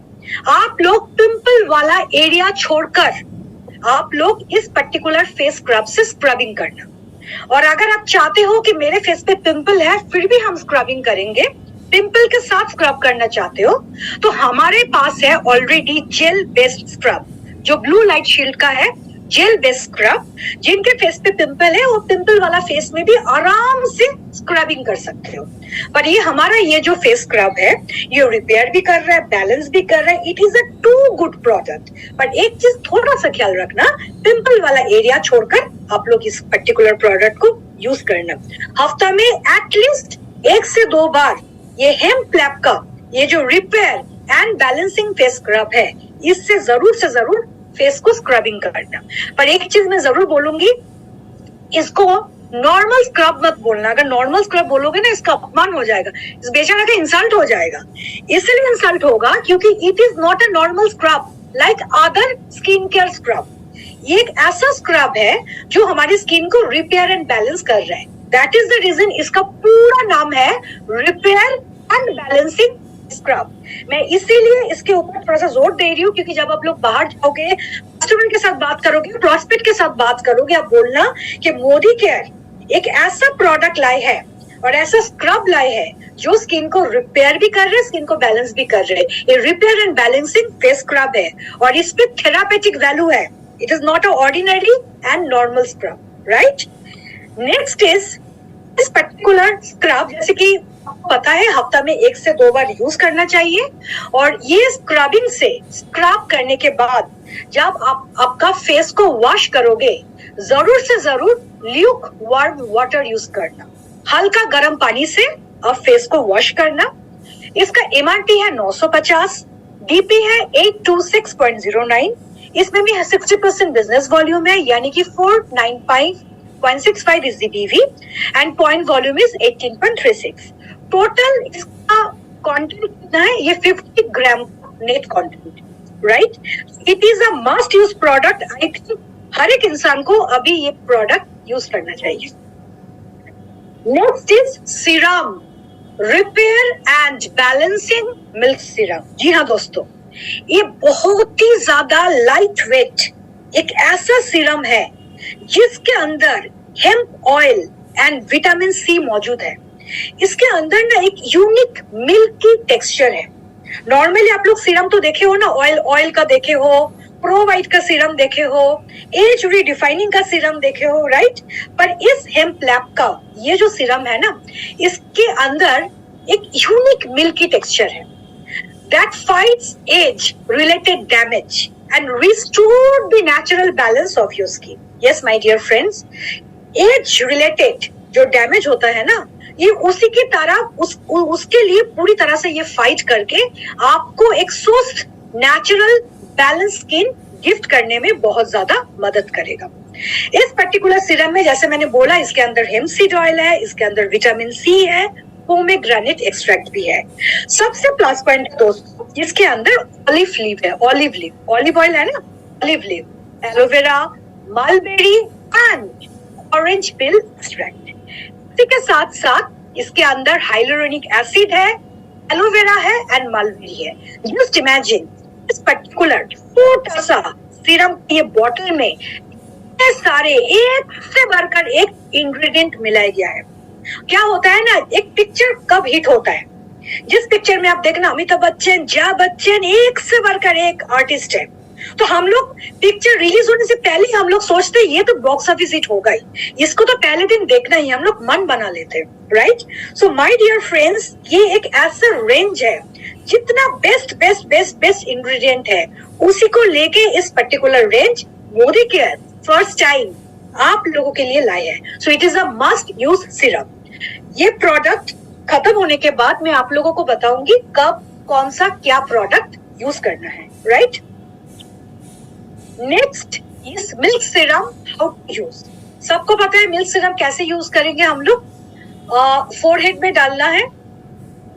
आप लोग पिंपल वाला एरिया छोड़कर आप लोग इस पर्टिकुलर फेस स्क्रब से स्क्रबिंग करना। और अगर आप चाहते हो कि मेरे फेस पे पिंपल है फिर भी हम स्क्रबिंग करेंगे, पिंपल के साथ स्क्रब करना चाहते हो, तो हमारे पास है ऑलरेडी जेल बेस्ड स्क्रब, जो ब्लू लाइट शील्ड का है, जेल बेस्ड स्क्रब। जिनके फेस पे पिंपल है वो पिंपल वाला फेस में भी आराम से स्क्रबिंग कर सकते हो। पर ये हमारा ये जो फेस स्क्रब है, ये रिपेयर भी कर रहा है, बैलेंस भी कर रहा है। It is a too good product. पर एक चीज थोड़ा सा ख्याल रखना, पिंपल वाला एरिया छोड़कर आप लोग इस पर्टिकुलर प्रोडक्ट को यूज करना। हफ्ता में एटलीस्ट 1 से 2 बार ये हेम्प लैब का ये जो repair and balancing face scrub है, इससे जरूर से जरूर फेस को स्क्रबिंग करना। पर एक चीज मैं जरूर बोलूंगी, इसको नॉर्मल स्क्रब मत बोलना। अगर नॉर्मल स्क्रब बोलोगे ना, इसका अपमान हो जाएगा, इस बेचारा का इंसल्ट हो जाएगा। इसलिए इंसल्ट होगा क्योंकि it is not a normal scrub like other skin care scrub. ये एक ऐसा स्क्रब है जो हमारी स्किन को रिपेयर एंड बैलेंस कर रहा है। दैट इज द रीजन इसका पूरा नाम है रिपेयर एंड बैलेंसिंग स्क्रब। मैं इसीलिए इसके ऊपर थोड़ा सा जोर दे रही हूँ, क्योंकि जब आप लोग बाहर जाओगे, कस्टमर के साथ बात करोगे, प्रॉस्पेक्ट के साथ बात करोगे, आप बोलना कि मोदी केयर एक ऐसा प्रोडक्ट लाए है और ऐसा स्क्रब लाए है जो स्किन को रिपेयर भी कर रहे हैं, स्किन को बैलेंस भी कर रहे हैं। ये repair and balancing face scrub है और इस पे थेरापेटिक वैल्यू है। It is not a ordinary and normal scrub, right. Next is इस पर्टिकुलर स्क्रब, जैसे कि पता है हफ्ता में 1 से 2 बार यूज करना चाहिए। और ये स्क्रबिंग से, स्क्रब करने के बाद जब आप आपका फेस को वॉश करोगे, जरूर से जरूर ल्यूक वार्म वाटर यूज करना। हल्का गर्म पानी से आप फेस को वॉश करना। इसका एमआरपी है 950, डीपी है 826.09। इसमें भी 60% बिजनेस वॉल्यूम है, यानी कि 495.65 is the BV and point volume is 18.36. Total इसका कंटेंट कितना है? ये 50 gram net content, right. It is a must use product. I think हर एक इंसान को अभी ये प्रोडक्ट यूज करना चाहिए। Next is serum, repair and balancing milk serum. जी हाँ दोस्तों, ये बहुत ही ज्यादा लाइट वेट एक ऐसा सीरम है जिसके अंदर hemp oil and vitamin C मौजूद है। इसके अंदर ना एक यूनिक मिल्की टेक्सचर है। नॉर्मली आप लोग सीरम तो देखे हो ना, ऑयल का देखे हो, प्रो वाइट का सीरम देखे हो, एज रिडिफाइनिंग का सीरम देखे हो, राइट। पर इस हेम्प लैब का ये जो सीरम है ना, इसके अंदर एक यूनिक मिल्की टेक्सचर है that fights age related damage and restore the natural balance of your skin. Yes, my dear friends, age related जो डैमेज होता है ना, ये उसी की तरह उसके लिए पूरी तरह से ये फाइट करके आपको एक स्वस्थ नेचुरल बैलेंस स्किन गिफ्ट करने में बहुत ज्यादा मदद करेगा। इस पर्टिकुलर सीरम में जैसे मैंने बोला, इसके अंदर हेम्प सीड ऑयल है, इसके अंदर विटामिन सी है, पोमेग्रेनेट एक्सट्रैक्ट भी है। सबसे प्लस पॉइंट दोस्तों, इसके अंदर ऑलिव लीव है, ऑलिव ऑयल है ना, olive leave, aloe vera, mulberry and orange pill extract. इसी के साथ साथ इसके अंदर हाइलुरोनिक एसिड है, एलोवेरा है एंड मलबेरी है। जस्ट इमेजिन इस पर्टिकुलर छोटा सा सीरम ये बॉटल में इतने सारे एक से बढ़कर एक इंग्रेडिएंट मिलाया गया है। क्या होता है ना, एक पिक्चर कब हिट होता है, जिस पिक्चर में आप देखना अमिताभ बच्चन, जया बच्चन, एक से बढ़कर एक आर्टिस्ट है, तो हम लोग पिक्चर रिलीज होने से पहले ही हम लोग सोचते हैं ये तो बॉक्स ऑफिस हिट होगा ही, इसको तो पहले दिन देखना ही, हम लोग मन बना लेते हैं, right. So my dear friends, ये एक ऐसा रेंज है, जितना बेस्ट इंग्रेडिएंट है उसी को लेके इस particular range Modi care first time आप लोगों के लिए लाए हैं. सो it is a must use Siram. ये प्रोडक्ट खत्म होने के बाद मैं आप लोगों को बताऊंगी कब कौन सा क्या प्रोडक्ट यूज करना है. Right. Next is milk serum. How to use. सबको पता है मिल्क सिरम कैसे यूज करेंगे हम लोग. फोरहेड में डालना है.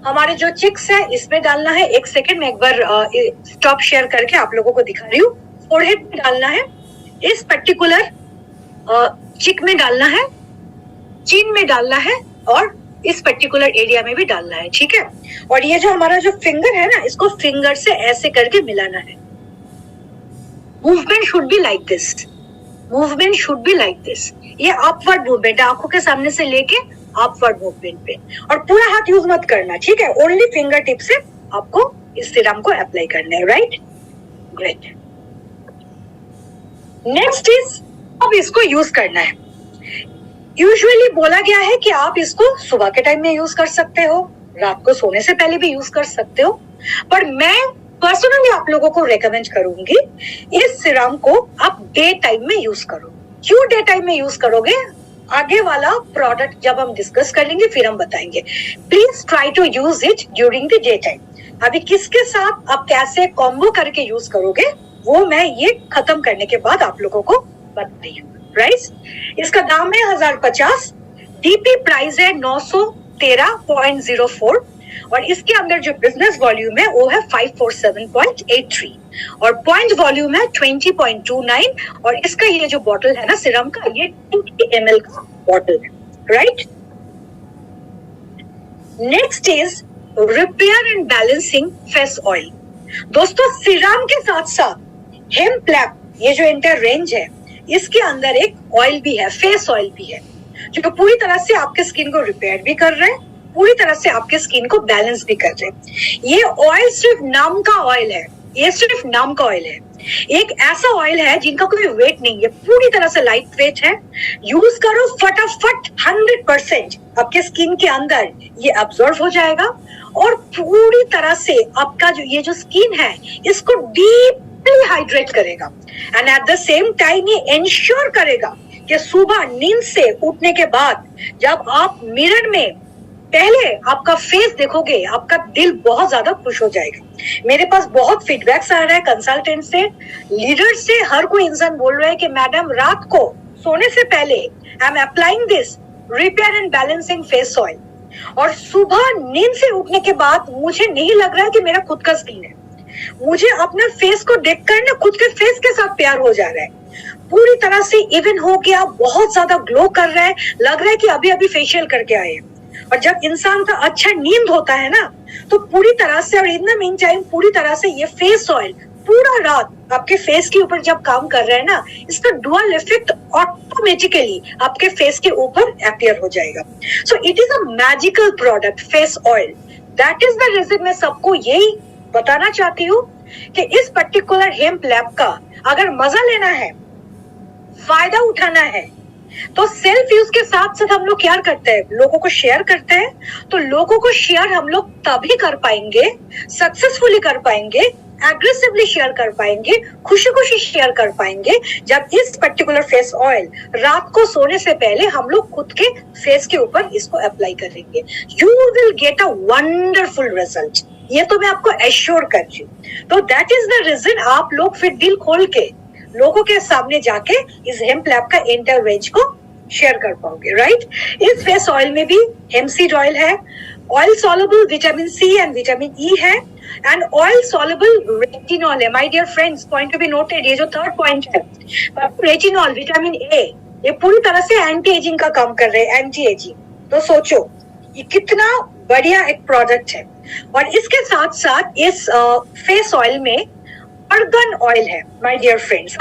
हमारे जो चिक्स है इसमें डालना है. एक सेकेंड में एक बार स्टॉप शेयर करके आप लोगों को दिखा रही हूँ. फोरहेड में डालना है. इस पर्टिकुलर चिक में डालना है. चिन में डालना है और इस पर्टिकुलर एरिया में भी डालना है. ठीक है. और ये जो हमारा जो फिंगर है ना, इसको फिंगर से ऐसे करके मिलाना है. Movement should be like this. Movement should be like this. ये अपवर्ड मूवमेंट है, आंखों के सामने से लेके अपवर्ड मूवमेंट पे. और पूरा हाथ यूज मत करना. ठीक है. ओनली फिंगर टिप से आपको इस सीरम को अप्लाई करना है. राइट. ग्रेट. नेक्स्ट इज अब इसको यूज करना है. यूजुअली बोला गया है कि आप इसको सुबह के टाइम में यूज कर सकते हो, रात को सोने से पहले भी यूज कर सकते हो. पर मैं पर्सनली आप लोगों को रेकमेंड करूंगी इस सीरम को आप डे टाइम में यूज करो. क्यों डे टाइम में यूज करोगे, आगे वाला प्रोडक्ट जब हम डिस्कस कर लेंगे फिर हम बताएंगे. Please try to use it during the day time. अभी किसके साथ आप कैसे कॉम्बो करके यूज करोगे वो मैं ये खत्म करने के बाद आप लोगों को बता रही हूँ. राइट. इसका दाम है 1050. डीपी प्राइस है 913.04 और इसके अंदर जो बिजनेस वॉल्यूम है वो है 547.83 और पॉइंट वॉल्यूम है 20.29 और इसका ये जो बॉटल है ना सिरम का, ये 20 ml का बॉटल है. Right. Next is repair and balancing face oil. दोस्तों सिरम के साथ साथ हेम्प लैब ये जो इंटर रेंज है इसके अंदर एक ऑयल भी है, फेस ऑयल भी है, जो पूरी तरह से आपके स्किन को रिपेयर भी कर रहे हैं, पूरी तरह से आपके स्किन को बैलेंस भी कर रहे हैं. ये ऑयल सिर्फ नाम का ऑयल है. ये सिर्फ नाम का ऑयल है. एक ऐसा ऑयल है जिनका कोई वेट नहीं है, पूरी तरह से लाइट वेट है. यूज करो फटाफट 100% आपके स्किन के अंदर ये अब्सॉर्ब हो जाएगा और पूरी तरह से आपका जो ये जो स्किन है इसको डीपली हाइड्रेट करेगा. And at the same time ये इंश्योर करेगा कि सुबह नींद से उठने के बाद जब आप मिरर में पहले आपका फेस देखोगे आपका दिल बहुत ज्यादा खुश हो जाएगा. मेरे पास बहुत फीडबैक्स आ रहा है कंसल्टेंट से, लीडर से. हर कोई इंसान बोल रहा है कि मैडम रात को सोने से पहले I am applying this repair and balancing face oil और सुबह नींद से उठने के बाद मुझे नहीं लग रहा है कि मेरा खुद का स्किन है. मुझे अपने फेस को देखकर ना खुद के फेस के साथ प्यार हो जा रहा है. पूरी तरह से इवन हो गया, बहुत ज्यादा ग्लो कर रहा है, लग रहा है कि अभी अभी फेशियल करके आए. और जब इंसान का अच्छा नींद होता है ना तो पूरी तरह से और इन द मीन टाइम पूरी तरह से ये फेस ऑयल पूरा रात आपके फेस के ऊपर जब काम कर रहा है ना, इसका डुअल इफेक्ट ऑटोमेटिकली आपके फेस के ऊपर अपीयर हो जाएगा. So it is a magical product face oil. That is the reason मैं सबको यही बताना चाहती हूँ कि इस पर्टिकुलर हेम्प लैब का अगर मजा लेना है, फायदा उठाना है, तो सेल्फ यूज के साथ साथ हम लोग क्या करते हैं, लोगों को शेयर करते हैं. तो लोगों को शेयर हम लोग तभी कर पाएंगे, सक्सेसफुली कर पाएंगे, एग्रेसिवली शेयर कर पाएंगे, खुशी खुशी शेयर कर पाएंगे जब इस पर्टिकुलर फेस ऑयल रात को सोने से पहले हम लोग खुद के फेस के ऊपर इसको अप्लाई करेंगे. You will get a wonderful result. ये तो मैं आपको एश्योर कर रही हूँ. तो दैट इज द रीजन आप लोग फिर दिल खोल के लोगों के सामने जाके इस हेम्प लैब का इंटर रेंज को शेयर कर पाओगे. राइट. इस फेस ऑयल में भी हेम्प सीड ऑयल है, oil soluble vitamin C and vitamin E है एंड ऑयल सॉल्युबल रेटिनॉल है. My dear friends, point to be noted. ये जो थर्ड पॉइंट है रेटिनॉल, विटामिन ए, ये पूरी तरह से एंटी एजिंग का काम कर रहे हैं, एंटी एजिंग. तो सोचो ये कितना बढ़िया एक प्रोडक्ट है. और इसके साथ साथ इस फेस ऑयल में अर्गन ऑयल है. माय डियर फ्रेंड्स,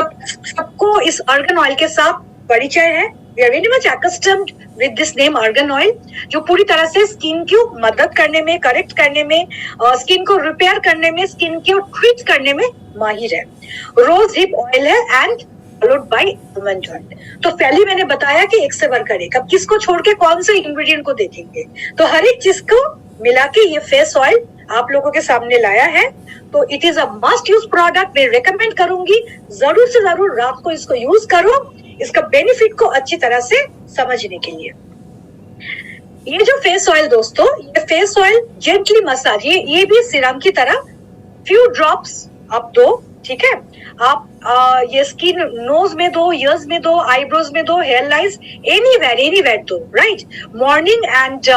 सबको इस अर्गन ऑयल के साथ परिचय है. We are very much accustomed with this name argan oil, जो पूरी तरह से स्किन की मदद करने में, करेक्ट करने में, स्किन को रिपेयर करने में, स्किन को ट्रीट करने में माहिर है. रोज हिप ऑयल है and followed by almond oil. तो पहले मैंने बताया कि एक से बढ़कर एक. अब किसको छोड़ के कौन से इंग्रेडिएंट को देखेंगे, तो हर एक चीज को मिला के ये फेस ऑयल आप लोगों के सामने लाया है, तो it is a must use product. मैं रेकमेंड करूंगी जरूर से जरूर रात को इसको यूज करो, इसका बेनिफिट को अच्छी तरह से समझने के लिए। ये जो फेस ऑयल दोस्तों, ये फेस ऑयल जेंटली मसाज, ये भी सीरम की तरह फ्यू ड्रॉप्स आप दो, ठीक है। आप ये स्किन नोज में दो, ईयर्स में दो, आईब्रोज में दो, हेयर लाइंस, एनीवेयर दो, राइट। मॉर्निंग एंड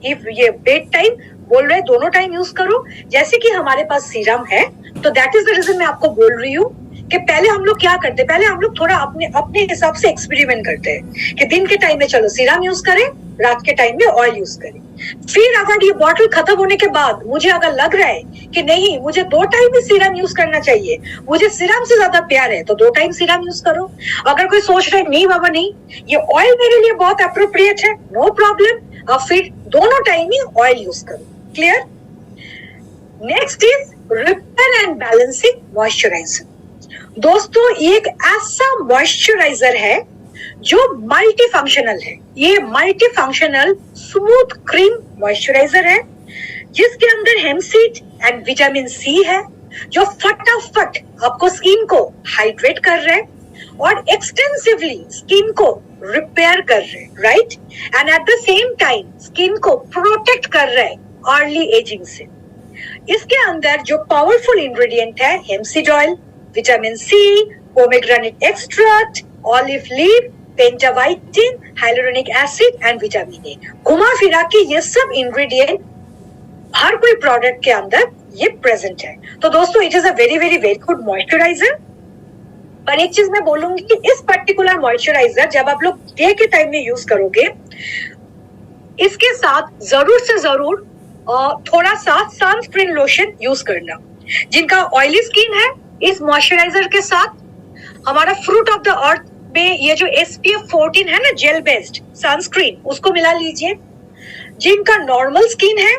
इफ ये बेड टाइम बोल रहे दोनों टाइम यूज करो। जैसे कि हमारे पास सीरम है, तो दैट इज द रीजन मैं आपको बोल रही हूँ कि पहले हम लोग क्या करते हैं, पहले हम लोग थोड़ा अपने हिसाब से एक्सपेरिमेंट करते हैं कि दिन के टाइम में चलो सीरम यूज करें, रात के टाइम में ऑयल यूज करें। फिर अगर ये बॉटल खत्म होने के बाद मुझे अगर लग रहा है कि नहीं मुझे 2 टाइम ही सीरम यूज करना चाहिए, मुझे सीरम से ज्यादा प्यार है, तो 2 टाइम सीरम यूज करो। अगर कोई सोच रहा है नहीं बाबा नहीं ये ऑयल मेरे लिए बहुत अप्रोप्रिएट है, नो प्रॉब्लम, अब फिर दोनों टाइम ही ऑयल यूज करो। Clear? Next is repair and balancing moisturiser. दोस्तों ये एक ऐसा मॉइस्चराइजर है जो मल्टी फंक्शनल है। ये multi functional smooth cream moisturiser है जिसके अंदर हेमसीड एंड विटामिन सी है, जो फटाफट आपको स्किन को हाइड्रेट कर रहे हैं और एक्सटेंसिवली स्किन को रिपेयर कर रहे हैं, right. And at the same time skin को प्रोटेक्ट कर रहे हैं अर्ली एजिंग से। इसके अंदर जो पावरफुल इंग्रेडिएंट है hempseed oil, vitamin C, pomegranate extract, olive leaf, pentavitin, hyaluronic acid and vitamin A. घुमा फिरा के ये सब इंग्रेडिएंट हर कोई प्रोडक्ट के अंदर ये प्रेजेंट है। तो दोस्तों it is a very very very good moisturiser. पर एक चीज मैं बोलूंगी कि इस पर्टिकुलर मॉइस्चराइजर जब आप लोग डे के टाइम में यूज करोगे, इसके साथ जरूर से जरूर थोड़ा सा सनस्क्रीन लोशन यूज करना। जिनका ऑयली स्किन है, इस मॉइस्चराइजर के साथ हमारा फ्रूट ऑफ द अर्थ में ये जो SPF 14 है ना, जेल बेस्ड सनस्क्रीन, उसको मिला लीजिए। जिनका नॉर्मल स्किन है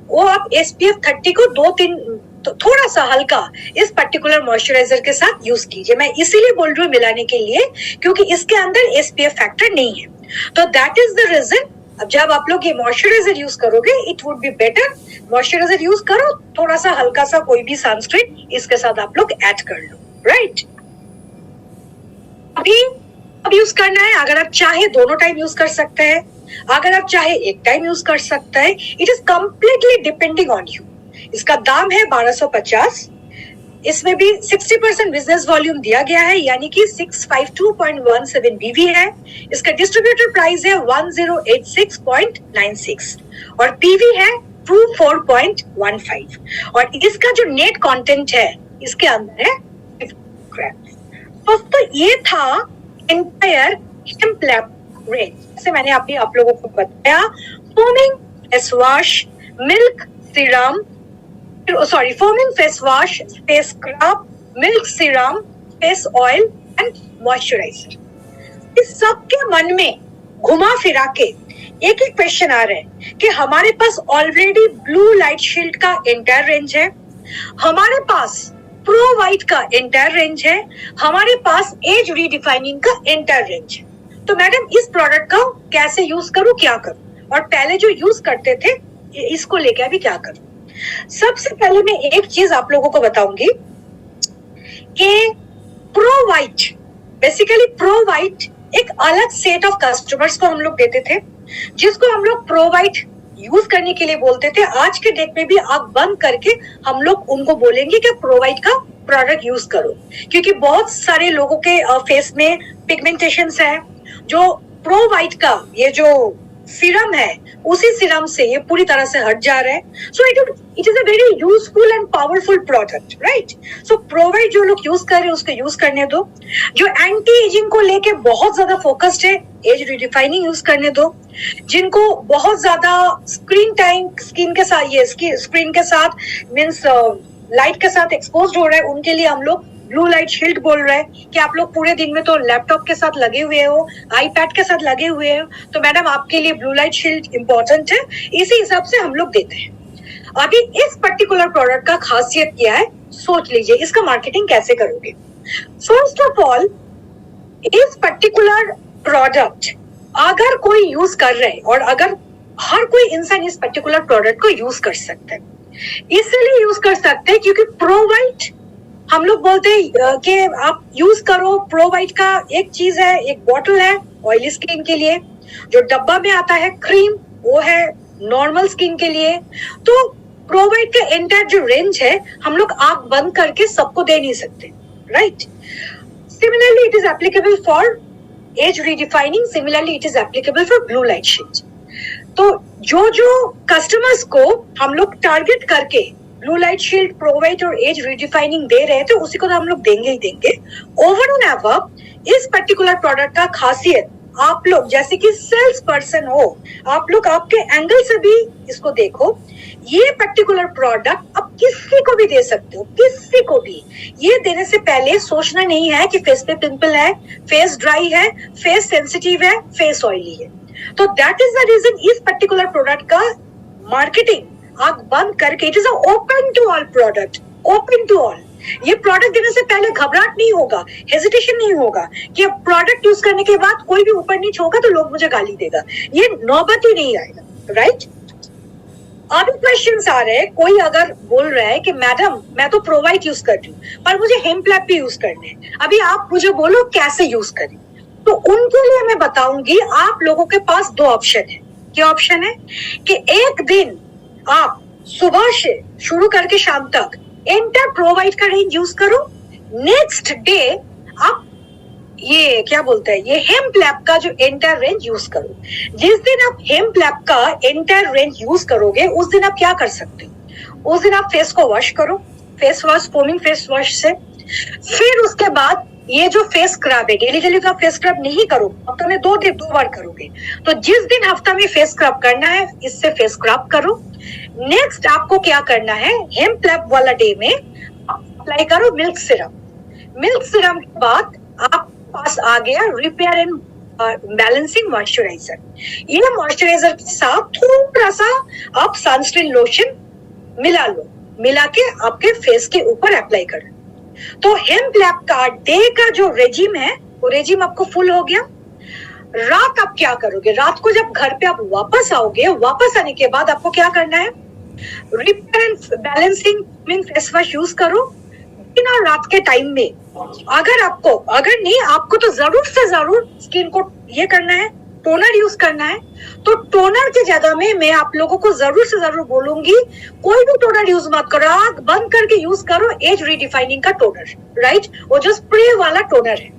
वो आप SPF 30 को 2-3 तो थोड़ा सा हल्का इस पर्टिकुलर मॉइस्चराइजर के साथ यूज कीजिए। मैं इसीलिए बोल रही हूँ मिलाने के लिए क्योंकि इसके अंदर SPF फैक्टर नहीं है। तो दैट इज द रीजन। अब जब आप लोग ये मॉइस्चराइजर यूज करोगे it would be better, moisturiser use करो, थोड़ा सा हल्का सा कोई भी सनस्क्रीन इसके साथ आप लोग ऐड कर लो, राइट। अभी अब यूज करना है, अगर आप चाहे दोनों टाइम यूज कर सकते हैं, अगर आप चाहे एक टाइम यूज कर सकते हैं, it is completely depending on you. इसका दाम है 1250। इसमें भी 60% बिजनेस वॉल्यूम दिया गया है, यानी कि 652.17 BV है। इसका डिस्ट्रीब्यूटर प्राइस है 1086.96 और PV है 24.15 और इसका जो नेट कंटेंट है इसके अंदर है 50 ग्राम। दोस्तों ये था एंटायर हेम्प लैब रेंज। जैसे मैंने अभी आप लोगों को बताया, foaming face wash, milk serum, foaming face wash, face scrub, milk serum, face oil and moisturiser. इस सब के मन में घुमा फिरा के एक ही क्वेश्चन आ रहा है कि हमारे पास ऑलरेडी ब्लू लाइट शील्ड का एंटायर रेंज है, हमारे पास प्रो वाइट का एंटायर रेंज है, हमारे पास एज रीडिफाइनिंग का एंटायर रेंज है। तो मैडम इस प्रोडक्ट का कैसे यूज करूं, क्या करूं, और पहले जो यूज करते थे इसको लेकर भी क्या करूं। सबसे पहले मैं एक चीज आप लोगों को बताऊंगी कि pro white, basically pro white एक अलग सेट ऑफ कस्टमर्स को हम लोग देते थे, जिसको हम लोग प्रो वाइट यूज करने के लिए बोलते थे। आज के डेट में भी आंख बंद करके हम लोग उनको बोलेंगे कि प्रो वाइट का प्रोडक्ट यूज करो, क्योंकि बहुत सारे लोगों के फेस में पिगमेंटेशंस है। जो प्रो वाइट का ये जो सीरम है उसी सीरम से ये पूरी तरह से हट जा रहा है। सो it is a very useful and powerful product, right. So provide जो लोग यूज कर रहे हैं उसको यूज करने दो। जो एंटी एजिंग को लेके बहुत ज्यादा फोकस्ड है, एज रिडिफाइनिंग यूज करने दो। जिनको बहुत ज्यादा स्क्रीन टाइम स्किन के साथ, ये स्क्रीन के साथ मीन्स लाइट के साथ एक्सपोज हो रहा है, उनके लिए हम लोग ब्लू लाइट शील्ड बोल रहे हैं कि आप लोग पूरे दिन में तो लैपटॉप के साथ लगे हुए हो, आईपैड के साथ लगे हुए हो, तो मैडम आपके लिए ब्लू लाइट शील्ड इंपॉर्टेंट है, इसी हिसाब से हम लोग देते हैं। अभी इस पर्टिकुलर प्रोडक्ट का खासियत क्या है, सोच लीजिए इसका मार्केटिंग कैसे करोगे। फर्स्ट ऑफ ऑल, इस पर्टिकुलर प्रोडक्ट अगर कोई यूज कर रहे हैं और अगर हर कोई इंसान इस पर्टिकुलर प्रोडक्ट को यूज कर सकता है, इसलिए यूज कर सकते हैं क्योंकि प्रोवाइट हम लोग बोलते हैं कि आप यूज करो। प्रोवाइट का एक चीज है, एक बॉटल है ऑयली स्किन के लिए, जो डब्बा में आता है क्रीम वो है नॉर्मल स्किन के लिए। तो प्रोवाइट का एंटायर जो रेंज है हम लोग आंख बंद करके सबको दे नहीं सकते, right. Similarly it is applicable for age redefining, similarly it is applicable for blue light shield. तो जो कस्टमर्स को हम लोग टारगेट करके blue light shield, pro white age redefining दे रहे थे उसी को तो हम लोग देंगे ही देंगे। ओवर एंड अबव इस पर्टिकुलर प्रोडक्ट का खासियत, आप लोग जैसे कि सेल्स पर्सन हो, आप लोग आपके एंगल से भी इसको देखो। ये पर्टिकुलर प्रोडक्ट आप किसी को भी दे सकते हो, किसी को भी। ये देने से पहले सोचना नहीं है कि फेस पे पिंपल है, फेस ड्राई है, फेस सेंसिटिव है, फेस ऑयली है। तो दैट इज द रीजन इस पर्टिकुलर प्रोडक्ट का मार्केटिंग आंख बंद करके, it is open to all product, open to all. ये प्रोडक्ट देने से पहले घबराहट नहीं होगा, हेजिटेशन नहीं होगा कि अब प्रोडक्ट यूज करने के बाद कोई भी ऊपर नीचे होगा तो लोग मुझे गाली देगा, ये नौबत ही नहीं आएगा, राइट। अभी क्वेश्चंस आ रहे हैं, कोई अगर बोल रहा है कि मैडम मैं तो प्रोवाइट यूज कर रही हूँ पर मुझे हेम्प्लैप भी यूज करने हैं, अभी आप मुझे बोलो कैसे यूज करें। तो उनके लिए मैं बताऊंगी आप लोगों के पास दो ऑप्शन है। क्या ऑप्शन है कि एक दिन आप सुबह से शुरू करके शाम तक एंटर प्रोवाइड का रेंज यूज करो, नेक्स्ट डे आप ये क्या बोलते हैं, ये हेम्प्लैप का जो एंटायर रेंज यूज करो। जिस दिन आप हेम्प्लैप का एंटायर रेंज यूज करोगे उस दिन आप क्या कर सकते हो, उस दिन आप फेस को वॉश करो, face wash, foaming face wash से। फिर उसके बाद ये जो फेस स्क्रब है, डेली डेली तो आप फेस स्क्रब नहीं करोगे, हफ्ते में दो बार करोगे। तो जिस दिन हफ्ता में फेस स्क्रब करना है इससे फेस स्क्रब करो। नेक्स्ट आपको क्या करना है, हेम्प्लैप वाला डे में अप्लाई करो मिल्क सिरम। मिल्क सिरम के बाद आप पास आ गया रिपेयर एंड बैलेंसिंग मॉइस्चराइजर। ये मॉइस्चराइजर के साथ थोड़ा सा आप सनस्क्रीन लोशन मिला लो, मिला के आपके फेस के ऊपर अप्लाई करो। तो हेम्प्लैप का डे का जो रेजिम है वो रेजिम आपको फुल हो गया। रात आप क्या करोगे, रात को जब घर पे आप वापस आओगे, वापस आने के बाद आपको क्या करना है, repair and balancing face wash use करो दिन और रात के टाइम में। अगर नहीं आपको तो जरूर से जरूर स्किन को ये करना है, टोनर यूज करना है। तो टोनर की जगह में मैं आप लोगों को जरूर से जरूर बोलूंगी कोई भी टोनर यूज मत करो, आंख बंद करके यूज करो एज रीडिफाइनिंग का टोनर, राइट। वो जो स्प्रे वाला टोनर है,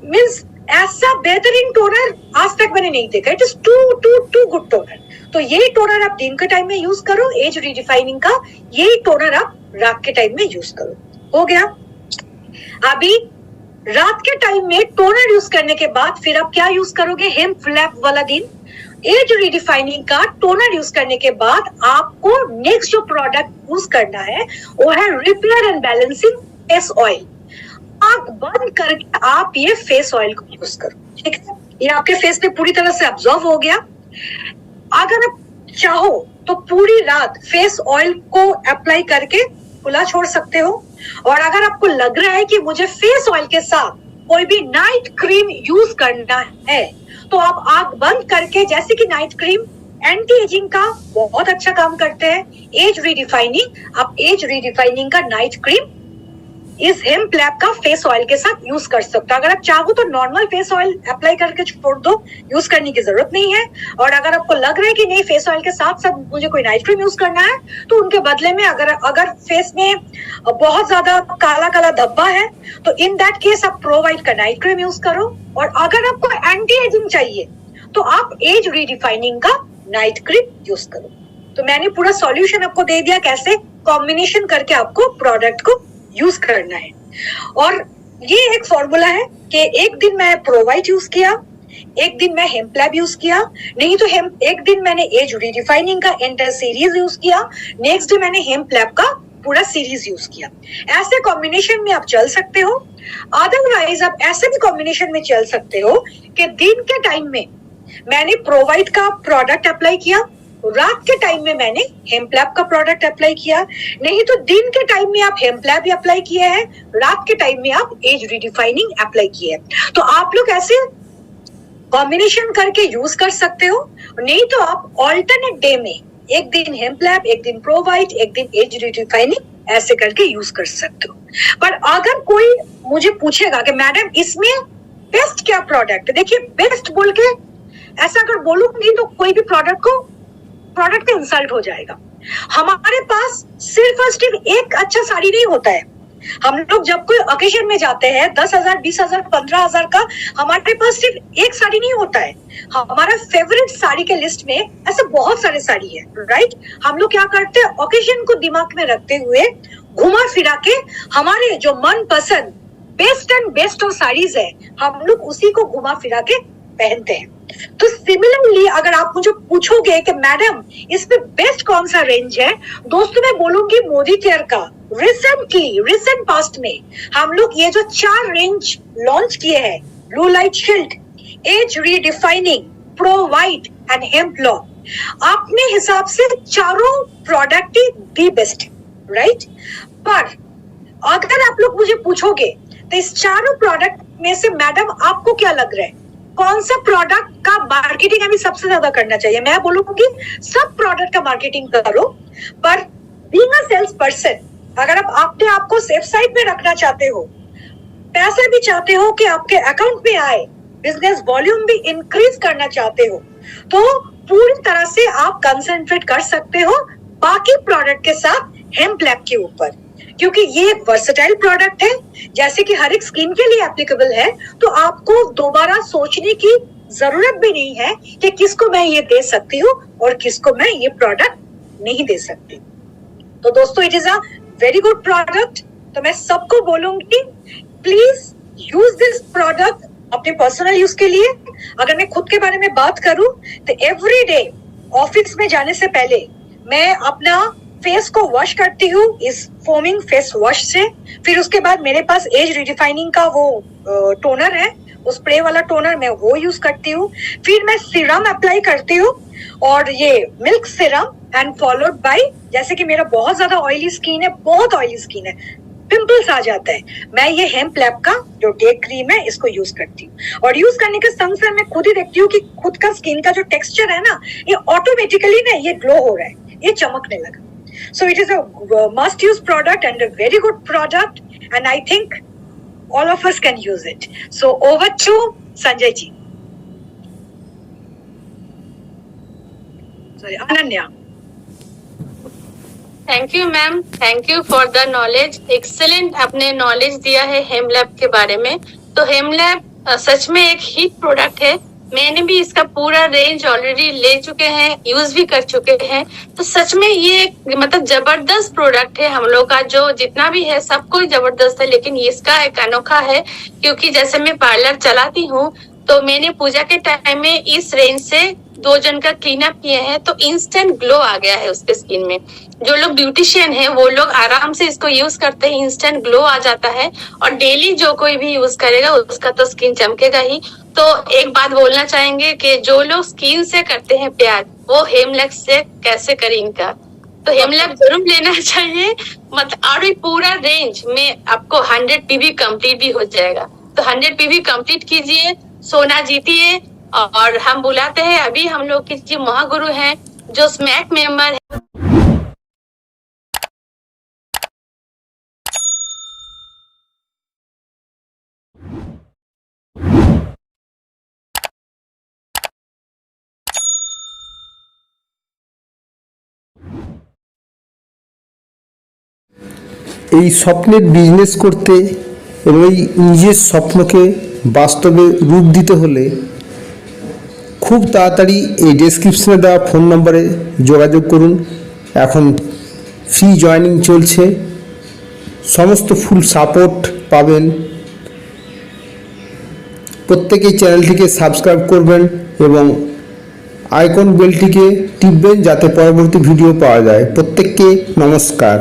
मींस ऐसा बेहतरीन टोनर आज तक मैंने नहीं देखा। It is too good toner. तो यही टोनर आप दिन के टाइम में यूज करो, एज रीडिफाइनिंग का यही टोनर आप रात के टाइम में यूज करो। हो गया। अभी रात के टाइम में टोनर यूज करने के बाद फिर आप क्या यूज करोगे, हेम्प्लैप वाला दिन एज रीडिफाइनिंग का टोनर यूज करने के बाद आपको नेक्स्ट जो प्रोडक्ट यूज करना है वो है repair and balancing face oil. आंख बंद करके आप ये फेस ऑयल को यूज करो, ठीक है। ये आपके फेस पे पूरी तरह से अब्जॉर्व हो गया। अगर आप चाहो तो पूरी रात फेस ऑयल को अप्लाई करके खुला छोड़ सकते हो, और अगर आपको लग रहा है कि मुझे फेस ऑयल के साथ कोई भी नाइट क्रीम यूज करना है तो आप आंख बंद करके, जैसे कि नाइट क्रीम एंटी एजिंग का बहुत अच्छा काम करते हैं, एज रीडिफाइनिंग, आप एज रीडिफाइनिंग का नाइट क्रीम इस हेम्प्लैप का फेस ऑयल के साथ यूज कर सकते हो। अगर आप चाहो तो नॉर्मल फेस ऑयल अप्लाई करके छोड़ दो, यूज करने की जरूरत नहीं है। और अगर आपको लग रहा है कि नहीं फेस ऑयल के साथ साथ मुझे कोई नाइट क्रीम यूज करना है तो उनके बदले में अगर फेस में बहुत ज्यादा काला काला धब्बा है तो इन दैट केस आप प्रोवाइड का नाइट क्रीम यूज करो। और अगर आपको एंटी एजिंग चाहिए तो आप एज रीडिफाइनिंग का नाइट क्रीम यूज करो। तो मैंने पूरा सॉल्यूशन आपको दे दिया कैसे कॉम्बिनेशन करके आपको प्रोडक्ट को यूज करना है। और ये एक फॉर्मूला है कि एक दिन मैं प्रोवाइट यूज किया, एक दिन मैं हेम्प्लैप यूज किया, नहीं तो एक दिन मैंने एज रीडिफाइनिंग का एंटायर सीरीज यूज किया, नेक्स्ट डे मैंने हेम्प्लैप का पूरा सीरीज यूज किया। ऐसे कॉम्बिनेशन में आप चल सकते हो। अदरवाइज आप ऐसे भी कॉम्बिनेशन में चल सकते हो कि दिन के टाइम में मैंने प्रोवाइट का प्रोडक्ट अप्लाई किया, रात के टाइम में मैंने हेम्प्लैप का प्रोडक्ट अप्लाई किया, नहीं तो दिन के टाइम में आप हेम्प्लैप भी अप्लाई किए हैं, रात के टाइम में आप एज रीडिफाइनिंग अप्लाई किए हैं। तो आप लोग ऐसे कॉम्बिनेशन करके यूज कर सकते हो। नहीं तो आप ऑल्टरनेट डे में एक दिन हेम्पलैब, एक दिन प्रोवाइट, एक दिन एज रिडिफाइनिंग, ऐसे करके यूज कर सकते हो। पर अगर कोई मुझे पूछेगा कि मैडम इसमें बेस्ट क्या प्रोडक्ट है, देखिए बेस्ट बोल के ऐसा अगर बोलूंगी तो कोई भी प्रोडक्ट का इंसल्ट हो जाएगा। हमारे पास सिर्फ और सिर्फ एक अच्छा साड़ी नहीं होता है। हम लोग जब कोई ओकेजन में जाते हैं 10,000, 20,000, 15,000 का हमारे पास सिर्फ एक साड़ी नहीं होता है। हमारा फेवरेट साड़ी के लिस्ट में ऐसे बहुत सारे साड़ी है, राइट। हम लोग क्या करते हैं, ओकेजन को दिमाग में रखते हुए घुमा फिरा के हमारे जो मन पसंद best and best of saris है, हम लोग उसी को घुमा फिरा के पहनते हैं। तो सिमिलरली अगर आप मुझे पूछोगे कि मैडम इसमें बेस्ट कौन सा रेंज है, दोस्तों मैं बोलूंगी मोदी केयर का रिसेंट पास्ट में हम लोग ये जो 4 रेंज लॉन्च किए हैं, blue light shield, age redefining, pro white and hemp lab, अपने हिसाब से चारों प्रोडक्ट ही दी बेस्ट, राइट। पर अगर आप लोग मुझे पूछोगे तो इस चारों प्रोडक्ट में से मैडम आपको क्या लग रहा है, कौन सा प्रोडक्ट का मार्केटिंग हमें सबसे ज्यादा करना चाहिए? मैं बोलूंगी सब प्रोडक्ट का मार्केटिंग करो, पर बीइंग अ सेल्स पर्सन अगर आप अपने आप को सेफ साइड में रखना चाहते हो, पैसे भी चाहते हो कि आपके अकाउंट में आए, बिजनेस वॉल्यूम भी इंक्रीज करना चाहते हो, तो पूरी तरह से आप कंसंट्रेट कर सकते हो बाकी प्रोडक्ट के साथ हेम्पलैब के ऊपर, क्योंकि ये एक वर्सेटाइल प्रोडक्ट है, जैसे कि हर एक स्किन के लिए एप्लीकेबल है। तो आपको दोबारा सोचने की जरूरत भी नहीं है कि किसको मैं ये दे सकती हूँ और किसको मैं ये प्रोडक्ट नहीं दे सकती। तो दोस्तों it is a very good product. तो मैं सबको बोलूंगी प्लीज यूज दिस प्रोडक्ट अपने पर्सनल यूज के लिए। अगर मैं खुद के बारे में बात करूं तो एवरी डे ऑफिस में जाने से पहले मैं अपना फेस को वॉश करती हूँ इस फोमिंग फेस वॉश से। फिर उसके बाद मेरे पास एज रिडिफाइनिंग का वो टोनर है, वो स्प्रे वाला टोनर, मैं वो यूज करती हूँ। फिर मैं सीरम अप्लाई करती हूँ और ये milk serum and followed by, जैसे कि मेरा बहुत ज्यादा ऑयली स्किन है, बहुत ऑयली स्किन है, पिंपल्स आ जाता है, मैं ये हेम्पलैब का जो डे क्रीम है इसको यूज करती हूँ। और यूज करने के संग संग मैं खुद ही देखती हूँ कि खुद का स्किन का जो टेक्सचर है ना, ये ऑटोमेटिकली ना ये ग्लो हो रहा है, ये चमकने लगा। So it is a must use product and a very good product, and I think all of us can use it. So over to Sanjay ji. Sorry, Ananya. Thank you ma'am, thank you for the knowledge. Excellent आपने knowledge दिया है हेमलैब के बारे में। तो हेमलैब सच में एक hit product है, मैंने भी इसका पूरा रेंज ऑलरेडी ले चुके हैं, यूज भी कर चुके हैं। तो सच में ये मतलब जबरदस्त प्रोडक्ट है। हम लोग का जो जितना भी है सब कोई जबरदस्त है, लेकिन इसका एक अनोखा है, क्योंकि जैसे मैं पार्लर चलाती हूँ तो मैंने पूजा के टाइम में इस रेंज से 2 जन का क्लीन अप किए हैं, तो इंस्टेंट ग्लो आ गया है उसके स्किन में। जो लोग ब्यूटिशियन है वो लोग आराम से इसको यूज करते हैं, इंस्टेंट ग्लो आ जाता है। और डेली जो कोई भी यूज करेगा उसका तो स्किन चमकेगा ही। तो एक बात बोलना चाहेंगे कि जो लोग स्किन से करते हैं प्यार, वो हेमलैब से कैसे करें इनका, तो हेमलैब जरूर लेना चाहिए। मतलब और ये पूरा रेंज में आपको 100 PV कंप्लीट भी हो जाएगा। तो 100 PV कंप्लीट कीजिए, सोना जीतिए। और हम बुलाते हैं अभी हम लोग के जो महागुरु हैं, जो स्मैक मेंबर है। এই স্বপ্নের বিজনেস করতে এবং এই নিজের স্বপ্নকে বাস্তবে রূপ দিতে হলে খুব তাড়াতাড়ি এই ডেসক্রিপশনে দেওয়া ফোন নম্বরে যোগাযোগ করুন। এখন ফ্রি জয়েনিং চলছে, সমস্ত ফুল সাপোর্ট পাবেন। প্রত্যেকেই চ্যানেলটিকে সাবস্ক্রাইব করবেন এবং আইকন বেলটিকে টিপবেন যাতে পরবর্তী ভিডিও পাওয়া যায়। প্রত্যেককে নমস্কার।